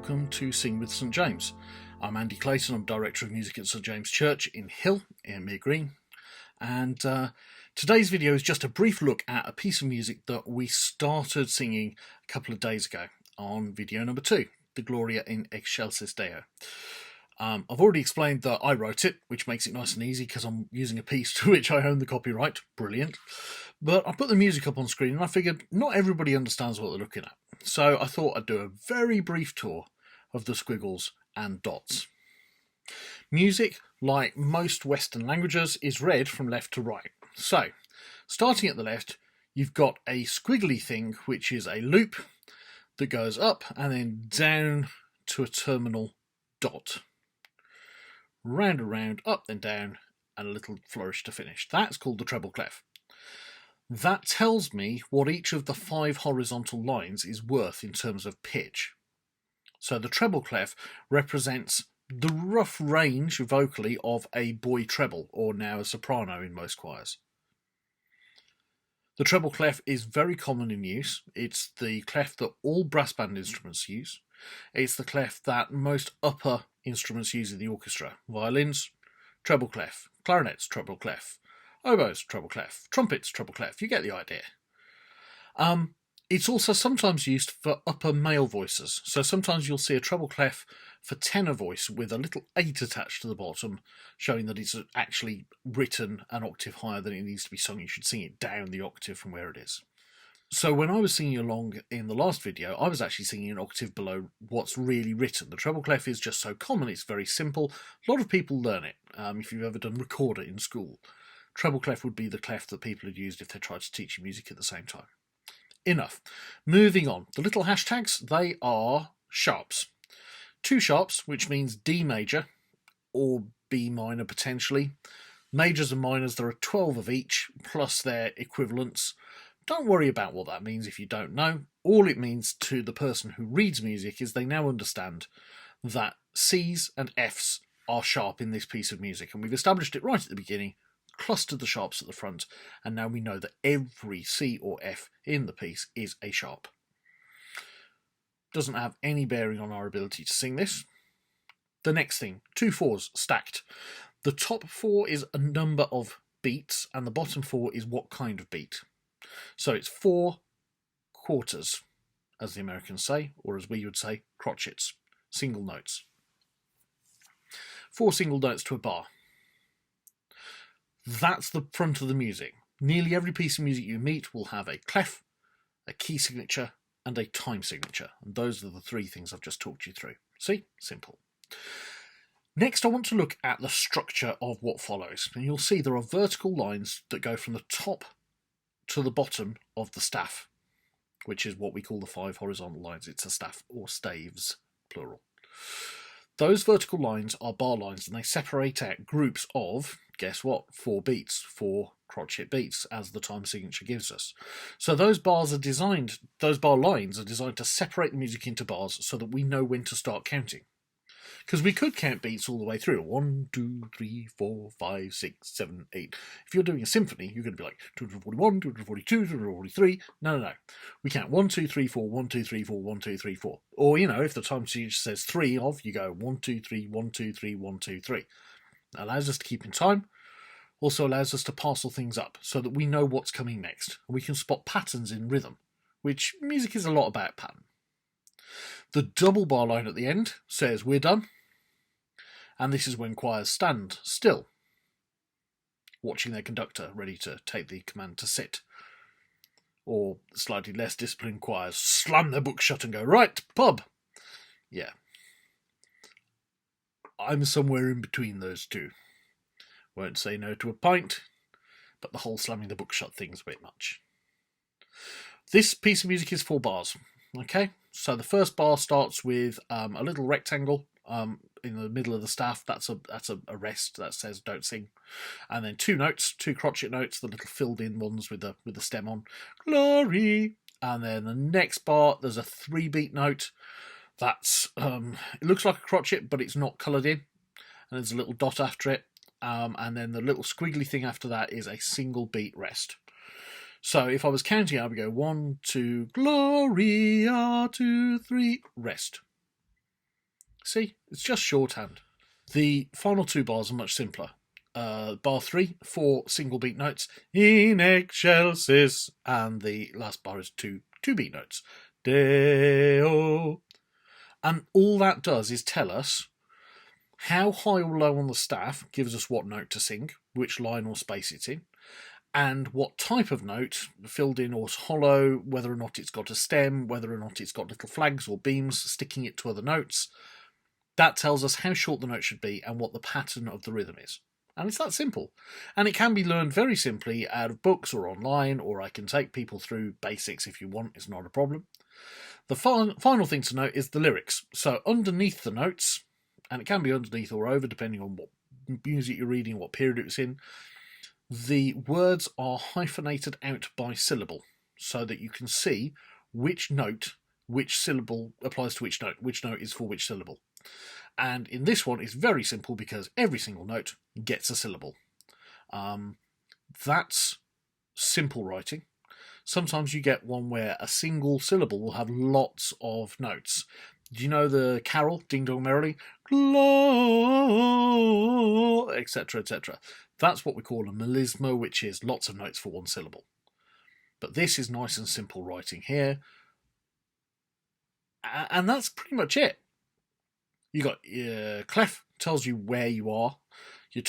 welcome to Sing with St James. I'm Andy Clayton, I'm Director of Music at St James Church in Hill, in Mere Green, and today's video is just a brief look at a piece of music that we started singing a couple of days ago on video number 2, the Gloria in Excelsis Deo. I've already explained that I wrote it, which makes it nice and easy because I'm using a piece to which I own the copyright. Brilliant. But I put the music up on screen and I figured not everybody understands what they're looking at. So I thought I'd do a very brief tour of the squiggles and dots. Music, like most Western languages, is read from left to right. So, starting at the left, you've got a squiggly thing, which is a loop that goes up and then down to a terminal dot. Round and round, up and down, and a little flourish to finish. That's called the treble clef. That tells me what each of the 5 horizontal lines is worth in terms of pitch. So the treble clef represents the rough range vocally of a boy treble, or now a soprano in most choirs. The treble clef is very common in use. It's the clef that all brass band instruments use. It's the clef that most upper instruments use in the orchestra. Violins, treble clef. Clarinets, treble clef. Oboes, treble clef. Trumpets, treble clef. You get the idea. It's also sometimes used for upper male voices. So sometimes you'll see a treble clef for tenor voice with a little 8 attached to the bottom, showing that it's actually written an octave higher than it needs to be sung. You should sing it down the octave from where it is. So when I was singing along in the last video, I was actually singing an octave below what's really written. The treble clef is just so common, it's very simple. A lot of people learn it. If you've ever done recorder in school, treble clef would be the clef that people had used if they tried to teach you music at the same time. Enough. Moving on. The little hashtags, they are sharps. 2 sharps, which means D major or B minor potentially. Majors and minors, there are 12 of each, plus their equivalents. Don't worry about what that means if you don't know. All it means to the person who reads music is they now understand that C's and F's are sharp in this piece of music. And we've established it right at the beginning, clustered the sharps at the front, and now we know that every C or F in the piece is a sharp. Doesn't have any bearing on our ability to sing this. The next thing, 2 4s stacked. The top 4 is a number of beats, and the bottom 4 is what kind of beat. So it's 4 quarters, as the Americans say, or as we would say, crotchets, single notes. 4 single notes to a bar. That's the front of the music. Nearly every piece of music you meet will have a clef, a key signature, and a time signature. And those are the 3 things I've just talked you through. See? Simple. Next, I want to look at the structure of what follows. And you'll see there are vertical lines that go from the top to the bottom of the staff, which is what we call the 5 horizontal lines. It's a staff, or staves, plural. Those vertical lines are bar lines, and they separate out groups of, guess what, 4 beats, 4 crotchet beats, as the time signature gives us. So those bar lines are designed to separate the music into bars so that we know when to start counting. Because we could count beats all the way through. 1, 2, 3, 4, 5, 6, 7, 8. If you're doing a symphony, you're going to be like 241, 242, 243. No. We count 1, 2, 3, 4, 1, 2, 3, 4, 1, 2, 3, 4. Or, if the time signature says 3 of, you go 1, 2, 3, 1, 2, 3, 1, 2, 3. That allows us to keep in time. Also allows us to parcel things up so that we know what's coming next. And we can spot patterns in rhythm, which music is a lot about pattern. The double bar line at the end says we're done, and this is when choirs stand still, watching their conductor, ready to take the command to sit. Or slightly less disciplined choirs slam their book shut and go, right, pub. Yeah. I'm somewhere in between those 2. Won't say no to a pint, but the whole slamming the book shut thing's a bit much. This piece of music is 4 bars. Okay, so the first bar starts with a little rectangle in the middle of the staff. That's a rest that says don't sing, and then 2 notes, 2 crotchet notes, the little filled in ones with the stem on, glory. And then the next bar, there's a 3 beat note. That's it looks like a crotchet, but it's not coloured in, and there's a little dot after it. And then the little squiggly thing after that is a single beat rest. So if I was counting, I would go 1, 2, Gloria, 2, 3, rest. See, it's just shorthand. The final two bars are much simpler. Bar 3, 4 single beat notes, in excelsis, and the last bar is two beat notes, Deo. And all that does is tell us how high or low on the staff gives us what note to sing, which line or space it's in, and what type of note, filled in or hollow, whether or not it's got a stem, whether or not it's got little flags or beams sticking it to other notes. That tells us how short the note should be and what the pattern of the rhythm is. And it's that simple. And it can be learned very simply out of books or online, or I can take people through basics if you want, it's not a problem. The final thing to note is the lyrics. So underneath the notes, and it can be underneath or over depending on what music you're reading, what period it's in, the words are hyphenated out by syllable so that you can see which note, which syllable applies to which note is for which syllable. And in this one, it's very simple because every single note gets a syllable. That's simple writing. Sometimes you get one where a single syllable will have lots of notes. Do you know the carol, Ding Dong Merrily? Etc., etc. That's what we call a melisma, which is lots of notes for one syllable. But this is nice and simple writing here. And that's pretty much it. You got your clef tells you where you are. Your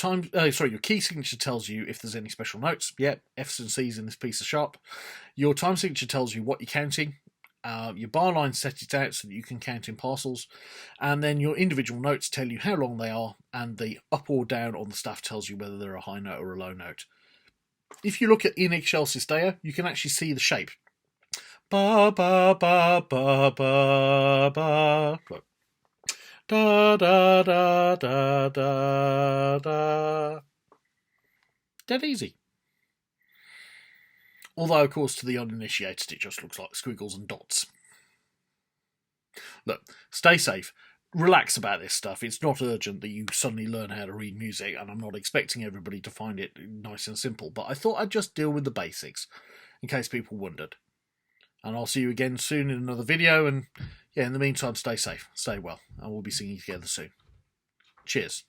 key signature tells you if there's any special notes. Yep, F's and C's in this piece of sharp. Your time signature tells you what you're counting. Your bar line set it out so that you can count in parcels. And then your individual notes tell you how long they are, and the up or down on the staff tells you whether they're a high note or a low note. If you look at In Excelsis Deo, you can actually see the shape. Ba ba ba ba ba ba. Look. Da da da da da da. Dead easy. Although, of course, to the uninitiated, it just looks like squiggles and dots. Look, stay safe. Relax about this stuff. It's not urgent that you suddenly learn how to read music, and I'm not expecting everybody to find it nice and simple, but I thought I'd just deal with the basics, in case people wondered. And I'll see you again soon in another video, and yeah, in the meantime, stay safe, stay well, and we'll be singing together soon. Cheers.